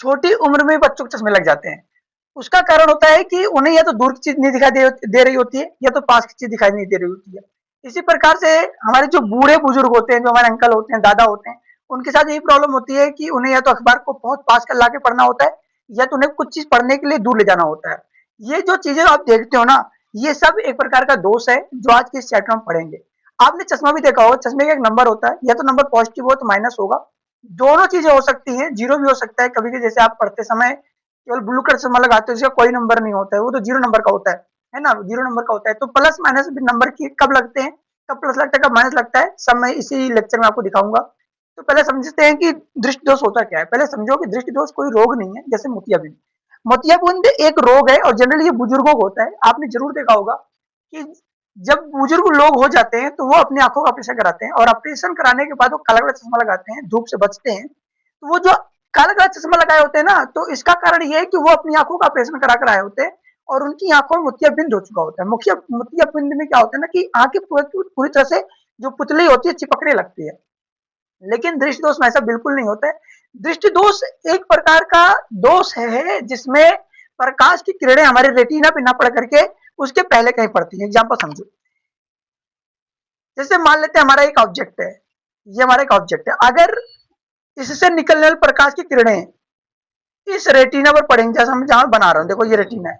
छोटी उम्र में बच्चों को चश्मे लग जाते हैं। उसका कारण होता है कि उन्हें या तो दूर की चीज नहीं दिखाई दे रही होती है, या तो पास की चीज दिखाई नहीं दे रही होती है। इसी प्रकार से हमारे जो बूढ़े बुजुर्ग होते हैं, जो हमारे अंकल होते हैं, दादा होते हैं, उनके साथ यही प्रॉब्लम होती है कि उन्हें या तो अखबार को बहुत पास कर ला के पढ़ना होता है, या तो उन्हें कुछ चीज पढ़ने के लिए दूर ले जाना होता है। ये जो चीजें आप देखते हो ना, ये सब एक प्रकार का दोष है जो आज के इस चैप्टर में पढ़ेंगे। आपने चश्मा भी देखा होगा, चश्मे का एक नंबर होता है, या तो नंबर पॉजिटिव हो तो माइनस होगा। दोनों चीजें हो सकती हैं, जीरो भी हो सकता है कभी भी। जैसे आप पढ़ते समय केवल ब्लू कलर चश्मा लगाते हो, इसका कोई नंबर नहीं होता है, वो तो जीरो नंबर का होता है ना, जीरो नंबर का होता है। तो प्लस माइनस नंबर की कब लगते हैं, कब प्लस लगता है, कब माइनस लगता है, सब मैं इसी लेक्चर में आपको दिखाऊंगा। तो पहले समझते हैं कि दृष्टि दोष होता क्या है। पहले समझो कि दृष्टि दोष कोई रोग नहीं है, जैसे मोतियाबिंद। मोतियाबिंद एक रोग है और जनरली ये बुजुर्गों को होता है। आपने जरूर देखा होगा कि जब बुजुर्ग लोग हो जाते हैं तो वो अपनी आंखों का ऑपरेशन कराते हैं, और ऑपरेशन कराने के बाद वो काला काला चश्मा लगाते हैं, धूप से बचते हैं। तो वो जो काला काला चश्मा लगाए होते हैं ना, तो इसका कारण ये है कि वो अपनी आंखों का ऑपरेशन करा कर आए होते हैं, और उनकी आंखों में मोतियाबिंद हो चुका होता है। मोतियाबिंद में क्या होता है ना कि आंखें पूरी तरह से जो पुतली होती है चिपकने लगती है। लेकिन दृष्टि दोष में ऐसा बिल्कुल नहीं होता है। दृष्टि दोष एक प्रकार का दोष है जिसमें प्रकाश की किरणें हमारे रेटिना पे ना पड़ करके उसके पहले कहीं पड़ती है। एग्जाम्पल समझो, जैसे मान लेते हैं हमारा एक ऑब्जेक्ट है, ये हमारा एक ऑब्जेक्ट है। अगर इससे निकलने वाली प्रकाश की किरणें इस रेटिना पर पड़ेंगी, जैसे हम जहां बना रहा हूं, देखो ये रेटिना है,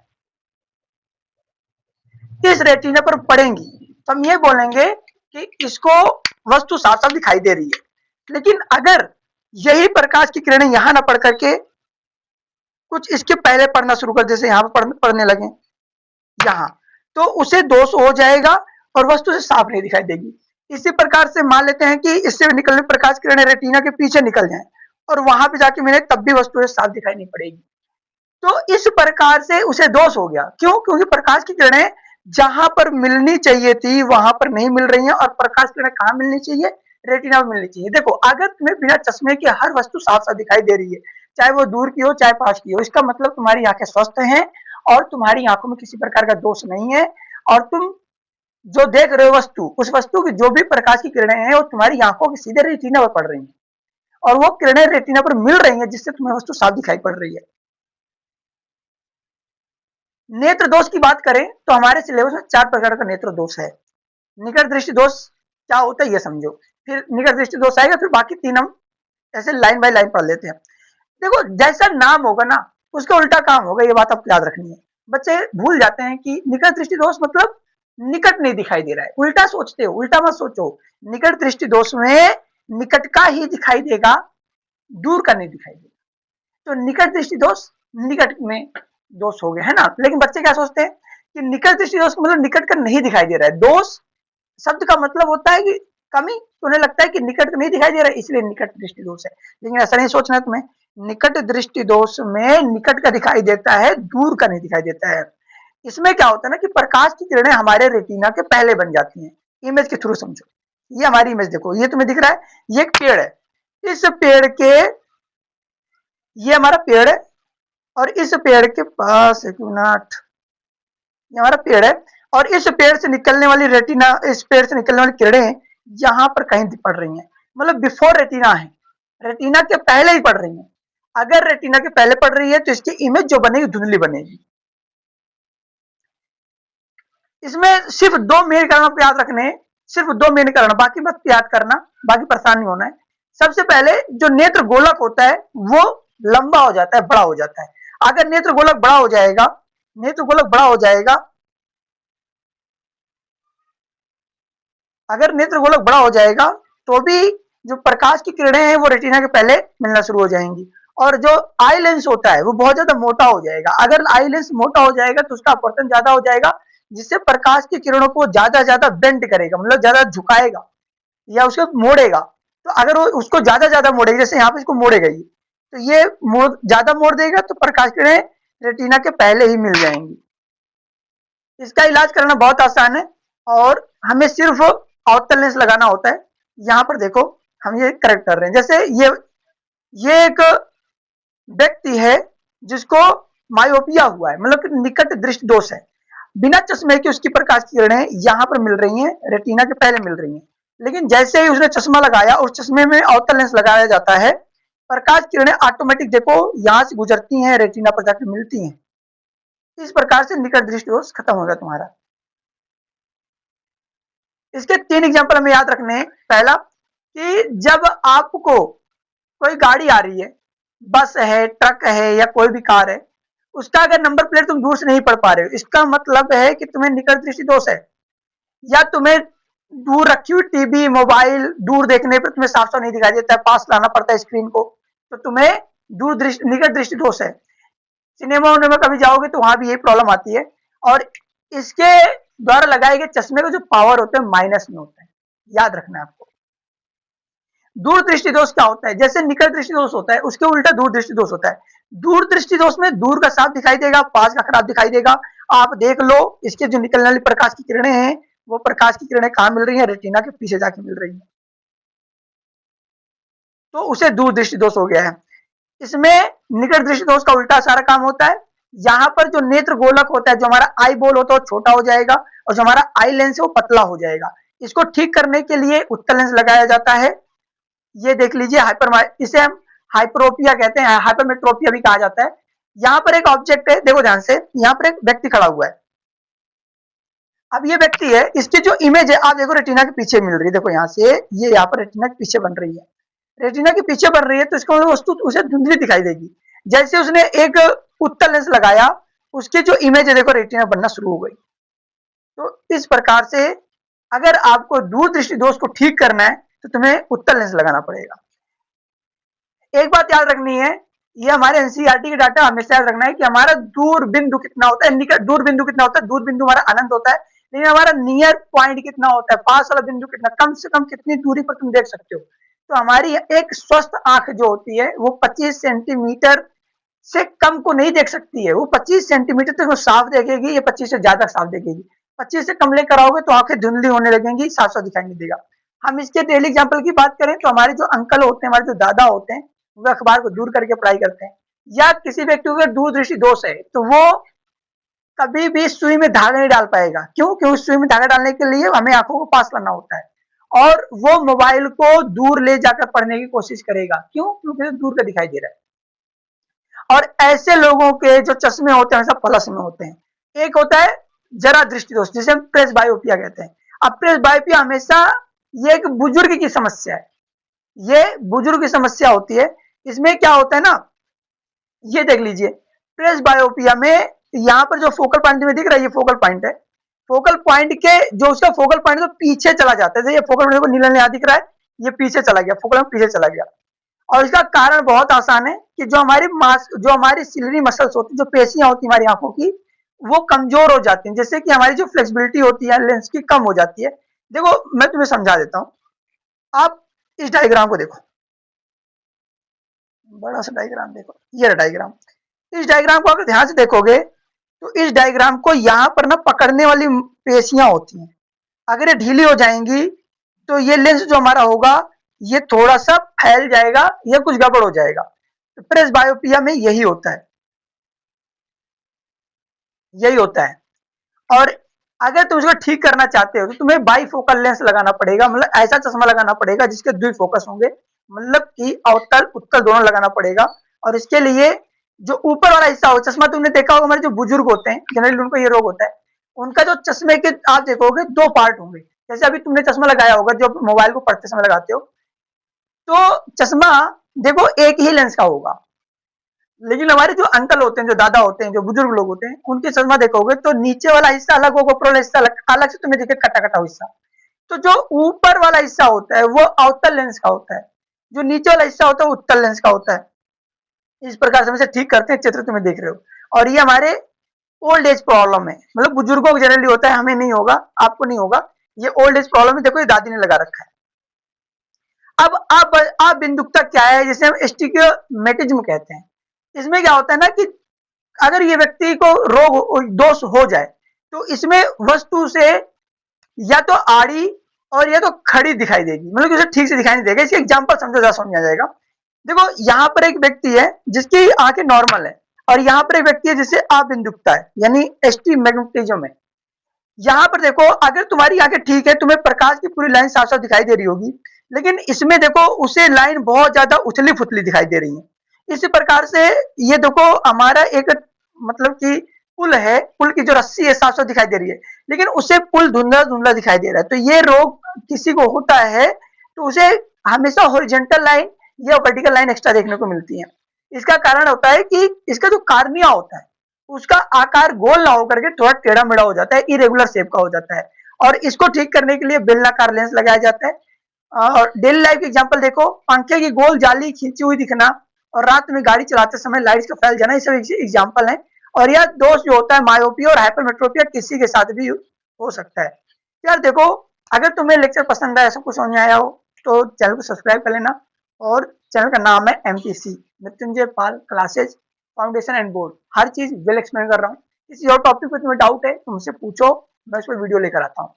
इस रेटिना पर पड़ेंगी तो हम ये बोलेंगे कि इसको वस्तु साफ साफ दिखाई दे रही है। लेकिन अगर यही प्रकाश की किरणें यहां ना पड़ करके कुछ इसके पहले पढ़ना शुरू कर, जैसे यहां पर पढ़ने लगे यहां, तो उसे दोष हो जाएगा और वस्तु से साफ नहीं दिखाई देगी। इसी प्रकार से मान लेते हैं कि इससे निकलने प्रकाश किरणें रेटिना के पीछे निकल जाएं और वहां पे जाके मिले, तब भी वस्तु से साफ दिखाई नहीं पड़ेगी। तो इस प्रकार से उसे दोष हो गया। क्यों? क्योंकि प्रकाश की किरणें जहां पर मिलनी चाहिए थी वहां पर नहीं मिल रही हैं, और प्रकाश की किरणें कहां मिलनी चाहिए? रेटिना में मिलनी चाहिए। देखो, अगर तुम्हें बिना चश्मे के हर वस्तु साफ साफ दिखाई दे रही है, चाहे वो दूर की हो चाहे पास की हो, इसका मतलब तुम्हारी आंखें स्वस्थ हैं और तुम्हारी आंखों में किसी प्रकार का दोष नहीं है। और तुम जो देख रहे हो वस्तु, उस वस्तु की जो भी प्रकाश की किरणें हैं वो तुम्हारी आंखों के सीधे रेटिना पर पड़ रही हैं, और वो किरणें रेटिना पर मिल रही हैं, जिससे तुम्हें वस्तु साफ दिखाई पड़ रही है। नेत्र दोष की बात करें तो हमारे सिलेबस में 4 प्रकार का नेत्र दोष है। निकट दृष्टि दोष क्या होता है ये समझो, फिर निकट दृष्टि दोष आएगा, फिर बाकी 3 हम ऐसे लाइन बाय लाइन पढ़ लेते हैं। देखो, जैसा नाम होगा ना उसका उल्टा काम होगा, ये बात आपको याद रखनी है। बच्चे भूल जाते हैं कि निकट दृष्टि दोष मतलब निकट नहीं दिखाई दे रहा है, उल्टा सोचते हो। उल्टा मत सोचो, निकट दृष्टि दोष में निकट का ही दिखाई देगा, दूर का नहीं दिखाई देगा। तो निकट दृष्टि दोष निकट में दोष हो गया, है ना। लेकिन बच्चे क्या सोचते हैं कि निकट दृष्टि दोष का मतलब निकट का नहीं दिखाई दे रहा है। दोष शब्द का मतलब होता है कि कमी, तो उन्हें लगता है कि निकट का नहीं दिखाई दे रहा है, इसलिए निकट दृष्टि दोष है। लेकिन ऐसा नहीं सोचना है तुम्हें। निकट दृष्टि दोष में निकट का दिखाई देता है, दूर का नहीं दिखाई देता है। इसमें क्या होता है ना कि प्रकाश की किरणें हमारे रेटिना के पहले बन जाती हैं। इमेज के थ्रू समझो, ये हमारी इमेज देखो, ये तुम्हें दिख रहा है, ये एक पेड़ है। इस पेड़ के, ये हमारा पेड़ है, और इस पेड़ के पास, एक मिनट, ये हमारा पेड़ है, और इस पेड़ से निकलने वाली रेटिना, इस पेड़ से निकलने वाली किरणें यहां पर कहीं पड़ रही हैं, मतलब बिफोर रेटिना है, रेटिना के पहले ही पड़ रही हैं। अगर रेटिना के पहले पड़ रही है तो इसकी इमेज जो बनेगी धुंधली बनेगी। इसमें सिर्फ 2 मेन कारण आपको याद रखने हैं, सिर्फ 2 मेन कारण, बाकी मत याद करना, बाकी परेशान नहीं होना है। सबसे पहले जो नेत्र गोलक होता है वो लंबा हो जाता है, बड़ा हो जाता है। अगर नेत्र गोलक बड़ा हो जाएगा, नेत्र गोलक बड़ा हो जाएगा, अगर नेत्र गोलक बड़ा हो जाएगा तो भी जो प्रकाश की किरणें हैं वो रेटिना के पहले मिलना शुरू हो जाएंगी। और जो आई लेंस होता है वो बहुत ज्यादा मोटा हो जाएगा। अगर आई लेंस मोटा हो जाएगा तो उसका अपवर्तन ज्यादा हो जाएगा, जिससे प्रकाश की किरणों को ज्यादा बेंड करेगा, मतलब ज्यादा झुकाएगा या उसको मोड़ेगा। तो अगर वो उसको ज्यादा मोड़ेगा, जैसे यहाँ पे इसको मोड़ेगा, ये तो ये ज्यादा मोड़ देगा तो प्रकाश किरणें रेटिना के पहले ही मिल जाएंगी। इसका इलाज करना बहुत आसान है, और हमें सिर्फ अवतल लेंस लगाना होता है। यहाँ पर देखो, हम ये करेक्ट कर रहे हैं। जैसे ये एक व्यक्ति है जिसको मायोपिया हुआ है, मतलब निकट दृष्टि दोष है। बिना चश्मे के उसकी प्रकाश की किरणें यहाँ पर मिल रही हैं, रेटिना के पहले मिल रही हैं। लेकिन जैसे ही उसने चश्मा लगाया, उस चश्मे में अवतल लेंस लगाया जाता है, प्रकाश किरणें ऑटोमेटिक देखो यहां से गुजरती हैं, रेटिना पर जाकर मिलती हैं। इस प्रकार से निकट दृष्टि दोष खत्म होगा तुम्हारा। इसके 3 एग्जांपल हमें याद रखने हैं। पहला कि जब आपको कोई गाड़ी आ रही है, बस है, ट्रक है या कोई भी कार है, उसका अगर नंबर प्लेट तुम दूर से नहीं पढ़ पा रहे हो, इसका मतलब है कि तुम्हें निकट दृष्टि दोष है। या तुम्हें दूर रखी हुई टीवी, मोबाइल दूर देखने पर तुम्हें साफ साफ नहीं दिखाई देता है, पास लाना पड़ता है स्क्रीन को, तो तुम्हें दूर दृष्टि, निकट दृष्टि दोष है। सिनेमा में कभी जाओगे तो वहां भी यही प्रॉब्लम आती है। और इसके द्वारा लगाए गए चश्मे का जो पावर होता है माइनस में होता है, याद रखना है आपको। दूर दृष्टि दोष क्या होता है? जैसे निकट दृष्टि दोष होता है, उसके उल्टा दूर दृष्टि दोष होता है। दूर दृष्टि दोष में दूर का साफ दिखाई देगा, पास का खराब दिखाई देगा। आप देख लो इसके जो निकलने वाली प्रकाश की किरणें हैं, वो प्रकाश की किरणें कहां मिल रही है? रेटिना के पीछे जाके मिल रही है, तो उसे दूर दृष्टि दोष हो गया है। इसमें निकट दृष्टि दोष का उल्टा सारा काम होता है। यहां पर जो नेत्र गोलक होता है, जो हमारा आई बॉल होता है, वो छोटा हो जाएगा और जो हमारा आई लेंस है वो पतला हो जाएगा। इसको ठीक करने के लिए उत्तल लेंस लगाया जाता है। ये देख लीजिए, इसे हम हाइपरोपिया कहते हैं, हाइपरमेट्रोपिया भी कहा जाता है। यहां पर एक ऑब्जेक्ट है, देखो ध्यान से, यहां पर एक व्यक्ति खड़ा हुआ है। अब ये व्यक्ति है, इसकी जो इमेज है आप देखो रेटिना के पीछे मिल रही है। देखो यहां से ये यहाँ पर रेटिना के पीछे बन रही है, रेटिना के पीछे बन रही है, तो इसको वस्तु उसे धुंधली दिखाई देगी। जैसे उसने एक उत्तल लेंस लगाया, उसकी जो इमेज है देखो रेटिना बनना शुरू हो गई। तो इस प्रकार से अगर आपको दूर दृष्टि दोष को ठीक करना है तो तुम्हें उत्तल लेंस लगाना पड़ेगा। एक बात याद रखनी है, ये हमारे एनसीईआरटी के डाटा हमेशा याद रखना है कि हमारा दूर बिंदु कितना होता है, निकट दूर बिंदु कितना होता है। दूर बिंदु हमारा अनंत होता है, लेकिन हमारा नियर पॉइंट कितना होता है, पास वाला बिंदु कितना, कम से कम कितनी दूरी पर तुम देख सकते हो। तो हमारी एक स्वस्थ आंख जो होती है वो 25 सेंटीमीटर से कम को नहीं देख सकती है। वो 25 सेंटीमीटर तक वो साफ देखेगी, ये 25 से ज्यादा साफ देखेगी। 25 से कम लेकर आओगे तो आंखें धुंधली होने लगेंगी, साफ साफ दिखाई नहीं देगा। हम इसके डेली एग्जाम्पल की बात करें तो हमारे जो अंकल होते हैं, हमारे जो दादा होते हैं, वो अखबार को दूर करके पढ़ाई करते हैं। या किसी व्यक्ति को अगर दूर दृष्टि दोष है तो वो कभी भी सुई में धागा नहीं डाल पाएगा। क्यों? क्योंकि सुई में धागा डालने के लिए हमें आंखों को पास करना होता है, और वो मोबाइल को दूर ले जाकर पढ़ने की कोशिश करेगा। क्यों? क्योंकि दूर का दिखाई दे रहा है। और ऐसे लोगों के जो चश्मे होते हैं हमेशा प्लस में होते हैं। एक होता है जरा दृष्टि दोष, जिसे हम प्रेसबायोपिया कहते हैं। अब प्रेसबायोपिया हमेशा ये एक बुजुर्ग की समस्या है, ये बुजुर्ग की समस्या होती है। इसमें क्या होता है ना, ये देख लीजिए, प्रेसबायोपिया में यहाँ पर जो फोकल पॉइंट में दिख रहा है, ये फोकल पॉइंट है। फोकल पॉइंट के जो उसका फोकल पॉइंट तो पीछे चला जाता है। ये फोकल पॉइंट को नीला नीला दिख रहा है, ये पीछे चला गया, फोकल पीछे चला गया। और इसका कारण बहुत आसान है कि जो हमारी सिलरी मसल्स होती है, जो पेशियां होती है हमारी आंखों की, वो कमजोर हो जाती हैं, जिससे कि हमारी जो फ्लेक्सिबिलिटी होती है लेंस की कम हो जाती है। देखो मैं तुम्हें समझा देता हूं, आप इस डायग्राम को देखो, बड़ा सा डायग्राम देखो, ये डायग्राम। इस डायग्राम को अगर ध्यान से देखोगे तो इस डायग्राम को यहां पर ना पकड़ने वाली पेशियां होती हैं। अगर ये ढीली हो जाएंगी तो ये लेंस जो हमारा होगा ये थोड़ा सा फैल जाएगा या कुछ गड़बड़ हो जाएगा। तो प्रेसबायोपिया में यही होता है, यही होता है। और अगर तुम इसको ठीक करना चाहते हो तो तुम्हें बाईफोकल लेंस लगाना पड़ेगा, मतलब ऐसा चश्मा लगाना पड़ेगा जिसके द्विफोकस होंगे, मतलब कि अवतल उत्तल दोनों लगाना पड़ेगा। और इसके लिए जो ऊपर वाला हिस्सा हो, चश्मा तुमने देखा होगा, हमारे जो बुजुर्ग होते हैं जनरली उनको ये रोग होता है, उनका जो चश्मे के आप देखोगे 2 पार्ट होंगे। जैसे अभी तुमने चश्मा लगाया होगा जो मोबाइल को पढ़ते समय लगाते हो, तो चश्मा देखो एक ही लेंस का होगा। लेकिन हमारे जो अंकल होते हैं, जो दादा होते हैं, जो बुजुर्ग लोग होते हैं, उनके चश्मा देखोगे तो नीचे वाला हिस्सा अलग होगा, ऊपर वाला हिस्सा अलग से तुम्हें दिखे, कटा कटा हिस्सा। तो जो ऊपर वाला हिस्सा होता है वो अवतल लेंस का होता है, जो नीचे वाला हिस्सा होता है वो उत्तल लेंस का होता है। इस प्रकार से हम इसे ठीक करते हैं, चित्र तुम्हें देख रहे हो। और ये हमारे ओल्ड एज प्रॉब्लम है, मतलब बुजुर्गों को जनरली होता है, हमें नहीं होगा, आपको नहीं होगा। ये ओल्ड एज प्रॉब्लम है, देखो ये दादी ने लगा रखा है। अब आप बिंदुकता क्या है, जिसे हम एस्टिग्मेटिज्म कहते हैं। इसमें क्या होता है ना कि अगर ये व्यक्ति को रोग दोष हो जाए तो इसमें वस्तु से या तो आड़ी और या तो खड़ी दिखाई देगी, मतलब कि उसे ठीक से दिखाई नहीं देगा। इसका एग्जांपल समझो, जरा समझ आ जाएगा। देखो यहाँ पर एक व्यक्ति है जिसकी आंखें नॉर्मल है, और यहाँ पर एक व्यक्ति है जिसे अबिंदुकता है, यानी एस्टिग्मेटिज्म है। यहाँ पर देखो, अगर तुम्हारी आंखें ठीक है, तुम्हें प्रकाश की पूरी लाइन साफ साफ दिखाई दे रही होगी। लेकिन इसमें देखो उसे लाइन बहुत ज्यादा उथली फुथली दिखाई दे रही है। इसी प्रकार से ये देखो हमारा एक मतलब कि पुल है, पुल की जो रस्सी है साफ साफ दिखाई दे रही है, लेकिन उसे पुल धुंधला धुंधला दिखाई दे रहा है। तो ये रोग किसी को होता है तो उसे हमेशा हॉरिजॉन्टल लाइन या वर्टिकल लाइन एक्स्ट्रा देखने को मिलती है। इसका कारण होता है कि इसका जो कार्निया होता है उसका आकार गोल ना होकर के थोड़ा टेढ़ा मेढ़ा हो जाता है, इरेगुलर शेप का हो जाता है, और इसको ठीक करने के लिए बेलनाकार लेंस लगाया जाता है। और डेली लाइफ एग्जांपल देखो, पंखे की गोल जाली खींची हुई दिखना और रात में गाड़ी चलाते समय लाइट्स का फैल जाना, ये सब एग्जांपल है। और यह दोष जो होता है मायोपिया और हाइपरमेट्रोपिया किसी के साथ भी हो सकता है। यार देखो, अगर तुम्हें लेक्चर पसंद आया, सब कुछ समझ में आया हो तो चैनल को सब्सक्राइब कर लेना। और चैनल का नाम है MPC Mrityunjay Pal classes foundation and board. हर चीज वेल एक्सप्लेन कर रहा हूँ। किसी और टॉपिक पे तुम्हें डाउट है तो मुझसे पूछो, मैं उस पर वीडियो लेकर आता हूँ।